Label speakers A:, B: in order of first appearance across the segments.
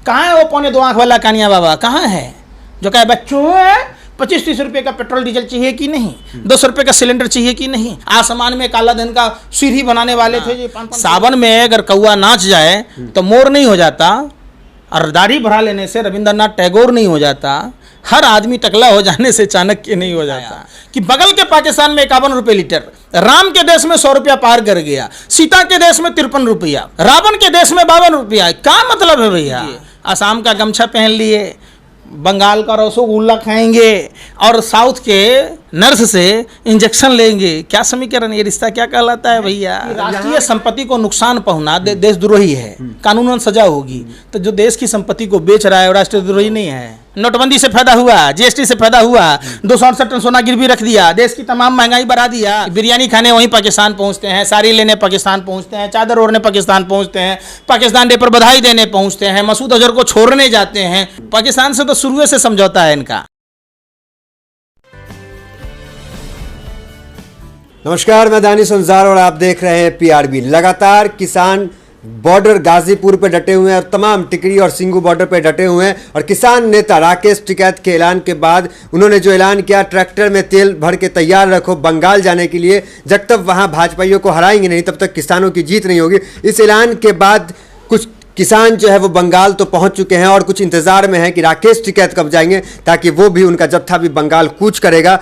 A: कहाँ है वो पौने 2 आंख वाला कानिया बाबा, कहाँ है जो कहे बच्चों 25-30 रुपए का पेट्रोल डीजल चाहिए कि नहीं, 200 रुपए का सिलेंडर चाहिए कि नहीं। आसमान में काला धन का सीढ़ी बनाने वाले थे जी। सावन में अगर कौआ नाच जाए तो मोर नहीं हो जाता, और दाढ़ी बढ़ा लेने से रविंद्रनाथ टैगोर नहीं हो जाता, हर आदमी टकला हो जाने से चाणक्य नहीं हो जाता। कि बगल के पाकिस्तान में 51 रुपए लीटर, राम के देश में 100 रुपया पार कर गया, सीता के देश में 53 रुपया, रावण के देश में 52 रुपया। क्या मतलब है भैया? असम का गमछा पहन लिए, बंगाल का रसगुल्ला खाएंगे और साउथ के नर्स से इंजेक्शन लेंगे। क्या समीकरण, ये रिश्ता क्या कहलाता है भैया? राष्ट्रीय संपत्ति को नुकसान पहुंचना देशद्रोही है, कानूनन सजा होगी। तो जो देश की संपत्ति को बेच रहा है वो राष्ट्रद्रोही नहीं है। नोटबंदी से फायदा हुआ, जीएसटी से फायदा हुआ, 268 टन सोना गिरवी रख दिया, देश की तमाम महंगाई बढ़ा दिया। बिरयानी खाने वहीं पाकिस्तान पहुंचते हैं, साड़ी लेने पाकिस्तान पहुंचते हैं, चादर ओढ़ने पाकिस्तान पहुंचते हैं, पाकिस्तान डे पर बधाई देने पहुंचते हैं, मसूद अजहर को छोड़ने जाते हैं। पाकिस्तान से तो शुरू से समझौता है इनका।
B: नमस्कार, मैं दानिश अंजार और आप देख रहे हैं पीआरबी। लगातार किसान बॉर्डर गाजीपुर पे डटे हुए हैं और तमाम टिकरी और सिंगू बॉर्डर पे डटे हुए हैं। और किसान नेता राकेश टिकैत के ऐलान के बाद उन्होंने जो ऐलान किया, ट्रैक्टर में तेल भर के तैयार रखो बंगाल जाने के लिए, जब तक वहां भाजपाइयों को हराएंगे नहीं तब तक किसानों की जीत नहीं होगी। इस ऐलान के बाद कुछ किसान जो है वो बंगाल तो पहुंच चुके हैं और कुछ इंतजार में है कि राकेश टिकैत कब जाएंगे, ताकि वो भी, उनका जत्था भी बंगाल कूच करेगा।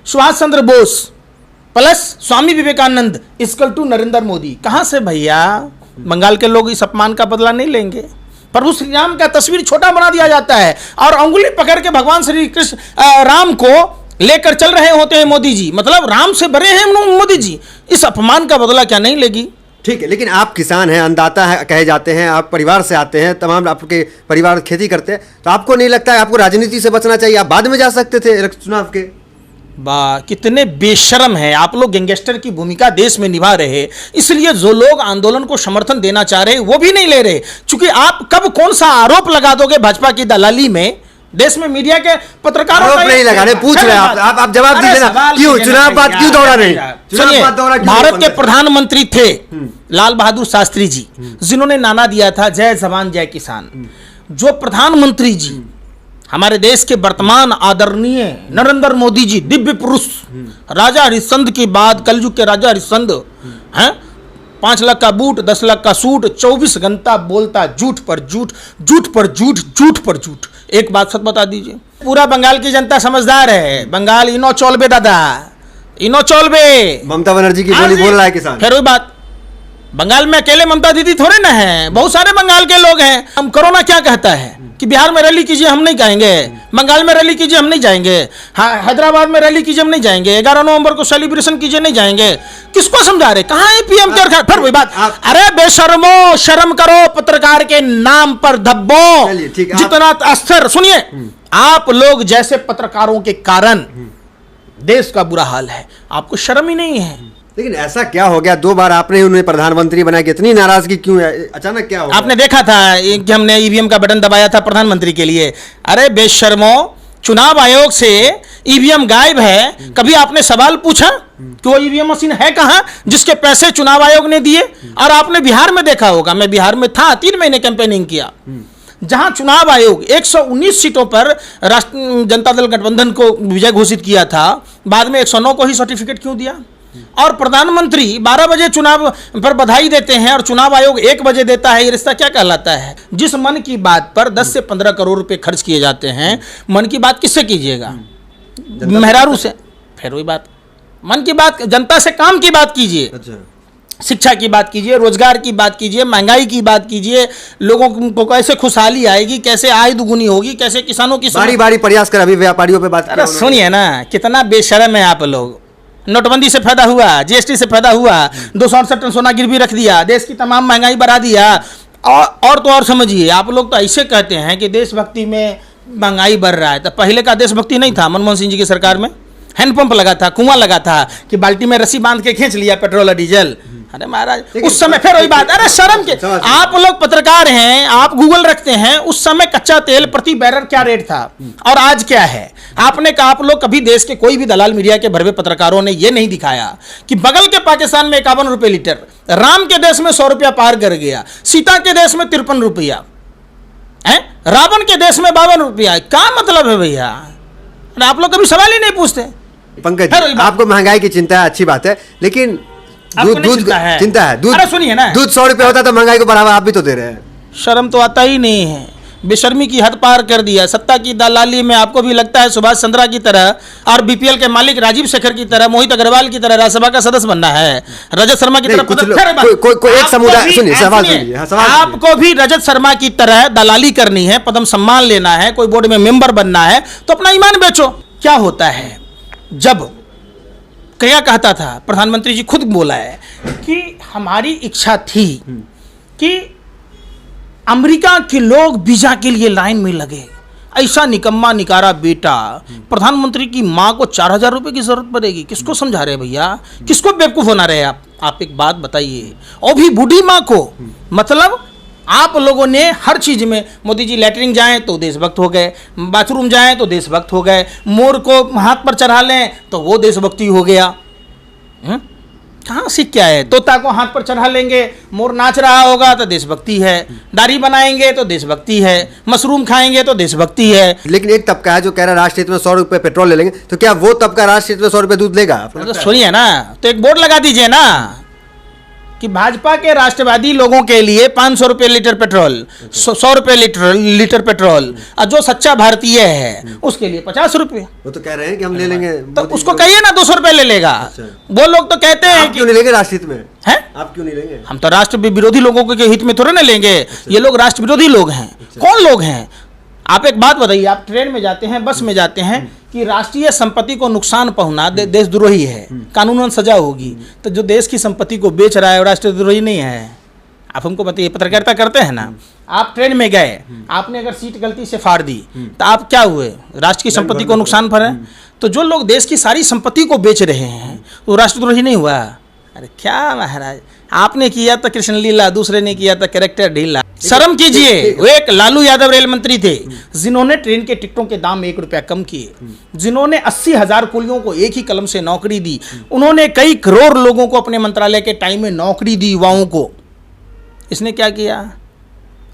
A: Subhash Chandra Bose plus Swami Vivekananda equal to Narendra Modi. कहां से भैया? बंगाल के लोग इस अपमान का बदला नहीं लेंगे। प्रभु श्री राम का तस्वीर छोटा बना दिया जाता है और अंगुली पकड़ के भगवान श्री कृष्ण राम को लेकर चल रहे होते हैं मोदी जी। मतलब राम से बड़े हैं मोदी जी। इस अपमान का बदला क्या नहीं लेगी?
B: ठीक है, लेकिन आप किसान हैं, अन्नदाता है कहे जाते हैं, आप परिवार से आते हैं, तमाम आपके परिवार खेती करते हैं, तो आपको नहीं लगता है आपको राजनीति से बचना चाहिए? आप बाद में जा सकते थे चुनाव के।
A: वाह, कितने बेशर्म हैं आप लोग। गैंगस्टर की भूमिका देश में निभा रहे, इसलिए जो लोग आंदोलन को समर्थन देना चाह रहे वो भी नहीं ले रहे। क्योंकि आप कब कौन सा आरोप लगा दोगे भाजपा की दलाली में? देश में मीडिया के पत्रकारों
B: आरोप नहीं लगा रहे, पूछ रहे हैं आप जवाब दीजिए ना। क्यों चुनाव बाद क्यों दौड़ा नहीं?
A: सुनिए, भारत के प्रधानमंत्री थे लाल बहादुर शास्त्री जी, जिन्होंने नारा दिया था जय जवान जय किसान। जो प्रधानमंत्री जी हमारे देश के वर्तमान आदरणीय नरेंद्र मोदी जी, दिव्य पुरुष, राजा हरिश्चंद्र के बाद कलयुग के राजा हरिश्चंद्र हैं, 5 लाख का बूट, 10 लाख का सूट, 24 घंटा बोलता झूठ पर झूठ, झूठ पर झूठ, झूठ पर झूठ। एक बात सच बता दीजिए, पूरा बंगाल की जनता समझदार है। बंगाल इनो चौलबे दादा, इनो चौलबे।
B: ममता बनर्जी की बोली बोल रहा है किसान।
A: फिर वही बात, बंगाल में अकेले ममता दीदी थोड़े ना है, बहुत सारे बंगाल के लोग हैं। हम कोरोना क्या कहता है कि बिहार में रैली कीजिए हम नहीं जाएंगे, बंगाल में रैली कीजिए हम नहीं जाएंगे, हैदराबाद में रैली कीजिए हम नहीं जाएंगे, 11 नवंबर को सेलिब्रेशन कीजिए नहीं जाएंगे। किसको समझा रहे? कहाँ है पीएम केयर? फिर वही बात, अरे बेशर्मो, शर्म करो, पत्रकार के नाम पर धब्बो। जितना अस्थिर, सुनिए, आप लोग जैसे पत्रकारों के कारण देश का बुरा हाल है, आपको शर्म ही नहीं है।
B: लेकिन ऐसा क्या हो गया? 2 बार आपने उन्हें प्रधानमंत्री बनाया, कितनी नाराजगी क्यों है? अचानक क्या हो?
A: आपने देखा था कि हमने ईवीएम का बटन दबाया था प्रधानमंत्री के लिए। अरे बेशर्मो, चुनाव आयोग से ईवीएम गायब है, कभी आपने सवाल पूछा कि वो ईवीएम मशीन है कहां जिसके पैसे चुनाव आयोग ने दिए? और आपने बिहार में देखा होगा, मैं बिहार में था, 3 महीने कैंपेनिंग किया, जहां चुनाव आयोग 119 सीटों पर राष्ट्रीय जनता दल गठबंधन को विजय घोषित किया था, बाद में 109 को ही सर्टिफिकेट क्यों दिया? और प्रधानमंत्री 12 बजे चुनाव पर बधाई देते हैं और चुनाव आयोग 1 बजे देता है। ये रिश्ता क्या कहलाता है? जिस मन की बात पर 10 से 15 करोड़ रुपए खर्च किए जाते हैं, मन की बात किससे कीजिएगा? मेहरारू से। फिर वही बात, मन की बात जनता से काम की बात कीजिए। अच्छा। शिक्षा की बात कीजिए, रोजगार की बात कीजिए, महंगाई की बात कीजिए, लोगों को कैसे खुशहाली आएगी, कैसे आय दुगुनी होगी, कैसे किसानों की
B: बारी बारी प्रयास कर, अभी व्यापारियों पे बात।
A: अरे सुनिए ना, कितना बेशर्म है आप लोग। नोटबंदी से फायदा हुआ, जीएसटी से फायदा हुआ, 268 टन सोना गिरवी रख दिया, देश की तमाम महंगाई बढ़ा दिया। और तो और समझिए, आप लोग तो ऐसे कहते हैं कि देशभक्ति में महंगाई बढ़ रहा है, तो पहले का देशभक्ति नहीं था? मनमोहन सिंह जी की सरकार में हैंडपंप लगा था, कुआं लगा था कि बाल्टी में रस्सी बांध के खींच लिया पेट्रोल और डीजल। अरे महाराज, उस समय फिर वही बात, अरे शर्म के, आप लोग पत्रकार हैं, आप गूगल रखते हैं, उस समय कच्चा तेल प्रति बैरल क्या रेट था और आज क्या है? आपने कहा, आप लोग कभी देश के कोई भी दलाल मीडिया के भरवे पत्रकारों ने यह नहीं दिखाया कि बगल के पाकिस्तान में 51 रुपए लीटर, राम के देश में 100 रुपया पार कर गया, सीता के देश में 53 रुपया है। रावण के देश में 52 रुपया, क्या मतलब है भैया? अरे आप लोग कभी सवाल ही नहीं पूछते।
B: पंकज
A: है
B: जी, आपको महंगाई की चिंता है, अच्छी बात है, लेकिन
A: आपको
B: दूध
A: नहीं
B: दूध
A: चिंता
B: चिंता है दूध।
A: अरे सुनिए ना,
B: दूध 100 रुपये होता तो महंगाई को बढ़ावा आप भी तो दे रहे हैं।
A: शर्म तो आता ही नहीं है, बेशर्मी की हद पार कर दिया। सत्ता की दलाली में आपको भी लगता है सुभाष चंद्रा की तरह और बीपीएल के मालिक राजीव शेखर की तरह, मोहित अग्रवाल की तरह राज्यसभा का सदस्य बनना है, रजत शर्मा की
B: नहीं,
A: तरह
B: कुछ
A: पद-
B: लोग-
A: खैर बात-
B: कोई एक
A: आपको
B: समुदाय-
A: भी-
B: सुनिए, सवाल
A: सुनिए,
B: सुनिए, हाँ, सवाल सुनिए।
A: आपको भी रजत शर्मा की तरह दलाली करनी है, पद्म सम्मान लेना है, कोई बोर्ड में मेंबर बनना है, तो अपना ईमान बेचो। क्या होता है जब क्या कहता था प्रधानमंत्री जी खुद बोला है कि हमारी इच्छा थी कि अमेरिका के लोग वीजा के लिए लाइन में लगे। ऐसा निकम्मा निकारा बेटा, प्रधानमंत्री की माँ को 4,000 रुपये की जरूरत पड़ेगी। किसको समझा रहे भैया, किसको बेवकूफ होना रहे आप एक बात बताइए। और भी बूढ़ी माँ को, मतलब आप लोगों ने हर चीज में, मोदी जी लैटरिन जाएं तो देशभक्त हो गए, बाथरूम जाएं तो देशभक्त हो गए, मोर को हाथ पर चढ़ा लें तो वो देशभक्ति हो गया। कहाँ सीख क्या है? तोता को हाथ पर चढ़ा लेंगे, मोर नाच रहा होगा तो देशभक्ति है, दाढ़ी बनाएंगे तो देशभक्ति है, मशरूम खाएंगे तो देशभक्ति है।
B: लेकिन एक तबका है जो कह रहा है राष्ट्र हित में 100 रुपये पेट्रोल ले लेंगे, तो क्या वो तबका राष्ट्र हित में 100 रुपये दूध लेगा? आपको
A: तो
B: लगता है?
A: सुनिए ना, तो एक बोर्ड लगा दीजिए ना कि भाजपा के राष्ट्रवादी लोगों के लिए 500 रुपये लीटर पेट्रोल, 100 रुपये लीटर पेट्रोल, और जो सच्चा भारतीय है उसके लिए 50 रुपये।
B: वो तो कह रहे हैं कि हम ले लेंगे।
A: तो
B: मोदी
A: उसको
B: जी
A: कहिए ना 200 रुपये ले लेगा। वो लोग तो कहते हैं
B: आप
A: कि
B: क्यों नहीं लेंगे राष्ट्र हित में?
A: है,
B: आप क्यों नहीं लेंगे?
A: हम तो राष्ट्र विरोधी लोगों के हित में थोड़े ना लेंगे। ये लोग राष्ट्र विरोधी लोग हैं। कौन लोग हैं? आप एक बात बताइए, आप ट्रेन में जाते हैं, बस में जाते हैं कि राष्ट्रीय संपत्ति को नुकसान पहुंचना देशद्रोही है, कानूनन सजा होगी। तो जो देश की संपत्ति को बेच रहा है वो राष्ट्रद्रोही नहीं है? आप हमको बताइए, पत्रकारिता करते हैं ना, आप ट्रेन में गए, आपने अगर सीट गलती से फाड़ दी तो आप क्या हुए? राष्ट्र की संपत्ति को नुकसान पर है। तो जो लोग देश की सारी संपत्ति को बेच रहे हैं वो राष्ट्रद्रोही नहीं हुआ? अरे क्या महाराज, आपने किया तो कृष्ण लीला, दूसरे ने किया तो कैरेक्टर ढीला। शर्म कीजिए। वो एक लालू यादव रेल मंत्री थे जिन्होंने ट्रेन के टिकटों के दाम 1 रुपया कम किए, जिन्होंने 80,000 कुलियों को एक ही कलम से नौकरी दी, उन्होंने कई करोड़ लोगों को अपने मंत्रालय के टाइम में नौकरी दी, युवाओं को। इसने क्या किया?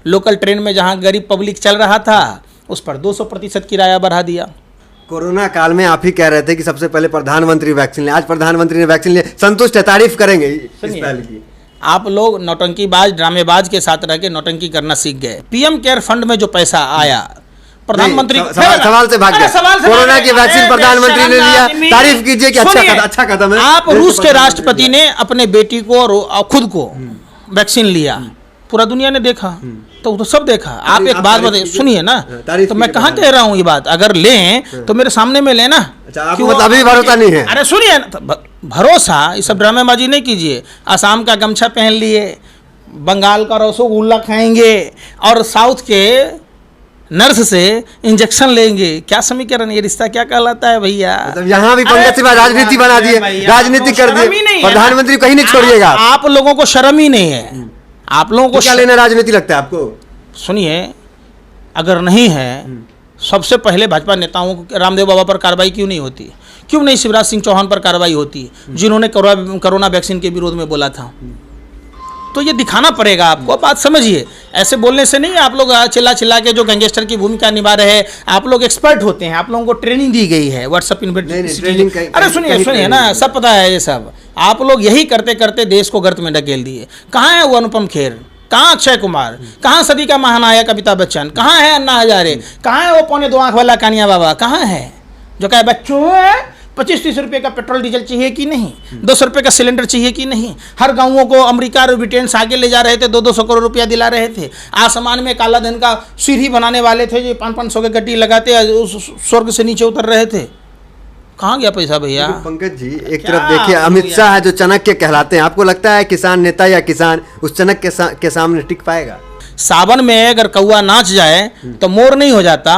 A: लोकल ट्रेन में जहां गरीब पब्लिक चल रहा था उस पर 200% किराया बढ़ा दिया।
B: कोरोना काल में आप ही कह रहे थे कि सबसे पहले प्रधानमंत्री वैक्सीन ले, आज प्रधानमंत्री ने वैक्सीन लिए, संतुष्ट है, तारीफ करेंगे इस पहल की।
A: आप लोग नौटंकीबाज, ड्रामेबाज के साथ रह के नौटंकी करना सीख गए। पीएम केयर फंड में जो पैसा आया, प्रधानमंत्री
B: सवाल से भाग गए। कोरोना की वैक्सीन प्रधानमंत्री ने लिया, तारीफ कीजिए कि अच्छा कदम है।
A: आप रूस के राष्ट्रपति ने अपने बेटी को और खुद को वैक्सीन लिया, पूरा दुनिया ने देखा, तो सब देखा। आप एक बात बताइए, सुनिए ना, तो मैं कहाँ कह रहा हूँ ये बात, अगर लें तो मेरे सामने में लेना।
B: आपको मतलब अभी भरोसा नहीं है?
A: अरे सुनिए ना, भरोसा, ये सब ड्रामेबाजी नहीं कीजिए। असम का गमछा पहन लिए, बंगाल का रसगुल्ला खाएंगे और साउथ के नर्स से इंजेक्शन लेंगे। क्या समीकरण, ये रिश्ता क्या कहलाता है भैया?
B: मतलब यहाँ भी पंकज सिंह राजनीति बना दिए, राजनीति कर दिए, प्रधानमंत्री कहीं नहीं छोड़िएगा।
A: आप लोगों को शर्म ही नहीं है। आप लोगों को
B: क्या लेना राजनीति लगता है आपको?
A: सुनिए, अगर नहीं है, सबसे पहले भाजपा नेताओं को, रामदेव बाबा पर कार्रवाई क्यों नहीं होती? क्यों नहीं शिवराज सिंह चौहान पर कार्रवाई होती, जिन्होंने कोरोना वैक्सीन के विरोध में बोला था? तो ये दिखाना पड़ेगा आपको, बात समझिए। ऐसे बोलने से नहीं, आप लोग चिल्ला चिल्ला के जो गैंगस्टर की भूमिका निभा रहे हैं, आप लोग एक्सपर्ट होते हैं, आप लोगों को ट्रेनिंग दी गई है, व्हाट्सएप
B: ट्रेनिंग।
A: अरे सुनिए ना, सब पता है ये सब। आप लोग यही करते करते देश को गर्त में ढकेल दिए। कहाँ है वो अनुपम खेर, कहाँ अक्षय कुमार, कहाँ सदी का महानायक अमिताभ बच्चन, कहाँ है अन्ना हजारे, कहाँ है वो पौने 2 आंख वाला कानिया बाबा, कहाँ है जो कहे बच्चों 25-30 रुपये का पेट्रोल डीजल चाहिए कि नहीं, 200 रुपये का सिलेंडर चाहिए कि नहीं। हर गाँवों को अमेरिका और ब्रिटेन से आगे ले जा रहे थे, 200 करोड़ रुपया दिला रहे थे। आसमान में काला धन का सीढ़ी बनाने वाले थे, जो 500 के गड्डी लगाते स्वर्ग से नीचे उतर रहे थे। कहाँ गया पैसा भैया?
B: पंकज जी, एक तरफ देखिए अमित शाह है जो चाणक्य कहलाते हैं, आपको लगता है किसान नेता या किसान उस चाणक्य के सामने टिक पाएगा?
A: सावन में अगर कौआ नाच जाए तो मोर नहीं हो जाता,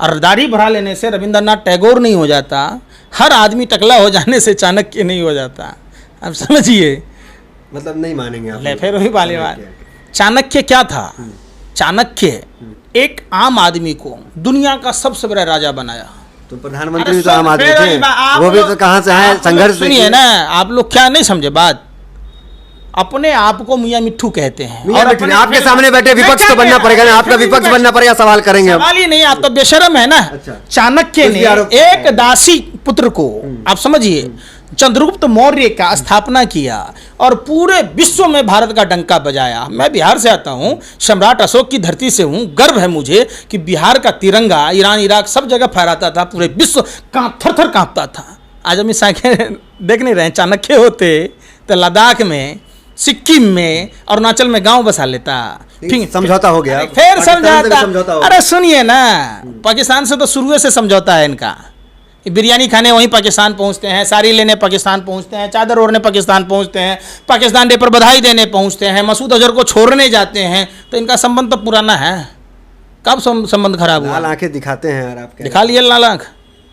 A: और दाढ़ी बढ़ा लेने से रविंद्रनाथ टैगोर नहीं हो जाता, हर आदमी टकला हो जाने से चाणक्य नहीं हो जाता। अब समझिए,
B: मतलब नहीं मानेंगे आप?
A: फिर वही वाली बात। चाणक्य क्या था? चाणक्य एक आम आदमी को दुनिया का सबसे बड़ा राजा बनाया।
B: तो प्रधानमंत्री भी तो आम आदमी थे, वो भी तो कहाँ से आए, संघर्ष।
A: सुनिए ना, आप लोग क्या नहीं समझे बात। अपने आप को मियां मिट्ठू कहते हैं।
B: मियां मिट्ठू
A: अपने
B: आपके सामने बैठे विपक्ष तो बनना पड़ेगा ना, आपका विपक्ष बनना पड़ेगा, सवाल करेंगे अब।
A: सवाल ही नहीं, आप तो बेशरम है ना।
B: अच्छा।
A: चाणक्य ने एक दासी पुत्र को, आप समझिए, चंद्रगुप्त मौर्य का स्थापना किया और पूरे विश्व में भारत का डंका बजाया। मैं बिहार से आता हूँ, सम्राट अशोक की धरती से हूँ, गर्व है मुझे कि बिहार का तिरंगा ईरान इराक सब जगह फहराता था, पूरे विश्व थर थर कांपता था। आज हम इस आंखें देख नहीं रहे, चाणक्य होते तो लद्दाख में, सिक्किम में, अरुणाचल में गांव बसा लेता।
B: समझौता हो गया,
A: फिर समझौता। अरे सुनिए ना, पाकिस्तान से तो शुरू से समझौता है इनका। बिरयानी खाने वहीं पाकिस्तान पहुंचते हैं, साड़ी लेने पाकिस्तान पहुंचते हैं, चादर ओढ़ने पाकिस्तान पहुंचते हैं, पाकिस्तान डे पर बधाई देने पहुंचते हैं, मसूद अजहर को छोड़ने जाते हैं। तो इनका संबंध तो पुराना है, कब संबंध खराब हुआ?
B: लाल आंखें दिखाते हैं यार, आप
A: दिखा लिए लाल आंख,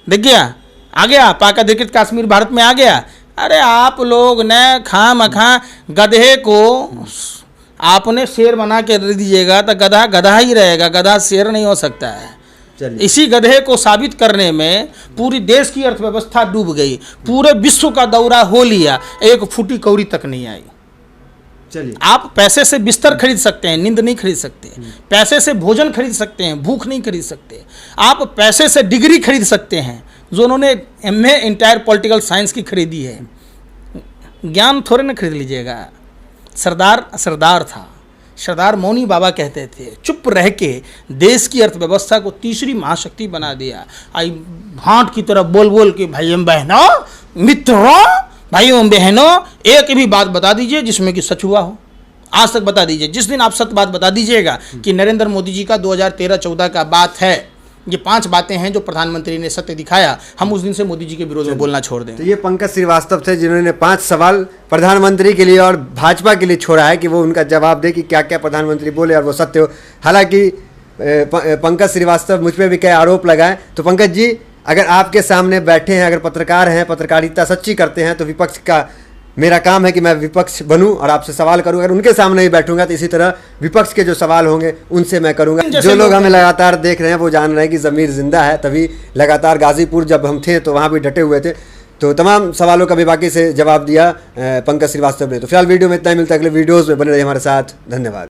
A: दिख गया, आ गया पाक अधिकृत कश्मीर भारत में आ गया। अरे आप लोग ने खामखा गधे को आपने शेर बना के दे दीजिएगा तो गधा गधा ही रहेगा, गधा शेर नहीं हो सकता है। इसी गधे को साबित करने में पूरी देश की अर्थव्यवस्था डूब गई, पूरे विश्व का दौरा हो लिया, एक फूटी कौड़ी तक नहीं आई।
B: चलिए,
A: आप पैसे से बिस्तर खरीद सकते हैं, नींद नहीं खरीद सकते। पैसे से भोजन खरीद सकते हैं, भूख नहीं खरीद सकते। आप पैसे से डिग्री खरीद सकते हैं, जो उन्होंने MA इंटायर पॉलिटिकल साइंस की खरीदी है। ज्ञान थोड़े ना खरीद लीजिएगा। सरदार था, सरदार मौनी बाबा कहते थे, चुप रह के देश की अर्थव्यवस्था को तीसरी महाशक्ति बना दिया। आई भांट की तरफ बोल बोल के भाइयों बहनों, मित्रों, भाइयों बहनों, एक भी बात बता दीजिए जिसमें कि सच हुआ हो। आज तक बता दीजिए। जिस दिन आप सत्य बात बता दीजिएगा कि नरेंद्र मोदी जी का 2013-14 का बात है, ये 5 बातें हैं जो प्रधानमंत्री ने सत्य दिखाया, हम उस दिन से मोदी जी के विरोध में बोलना छोड़ दें।
B: तो ये पंकज श्रीवास्तव थे जिन्होंने 5 सवाल प्रधानमंत्री के लिए और भाजपा के लिए छोड़ा है कि वो उनका जवाब दे कि क्या क्या प्रधानमंत्री बोले और वो सत्य हो। हालांकि पंकज श्रीवास्तव मुझ पर भी कई आरोप लगाए। तो पंकज जी, अगर आपके सामने बैठे हैं, अगर पत्रकार हैं, पत्रकारिता सच्ची करते हैं, तो विपक्ष का मेरा काम है कि मैं विपक्ष बनूं और आपसे सवाल करूं। अगर उनके सामने ही बैठूंगा तो इसी तरह विपक्ष के जो सवाल होंगे उनसे मैं करूंगा। जो लोग हमें लगातार देख रहे हैं वो जान रहे हैं कि ज़मीर जिंदा है। तभी लगातार गाजीपुर जब हम थे तो वहाँ भी डटे हुए थे। तो तमाम सवालों का भी बाकी से जवाब दिया पंकज श्रीवास्तव ने। तो फिलहाल वीडियो में इतना ही, मिलता है अगले वीडियोज़ में, बने रहिए हमारे साथ। धन्यवाद।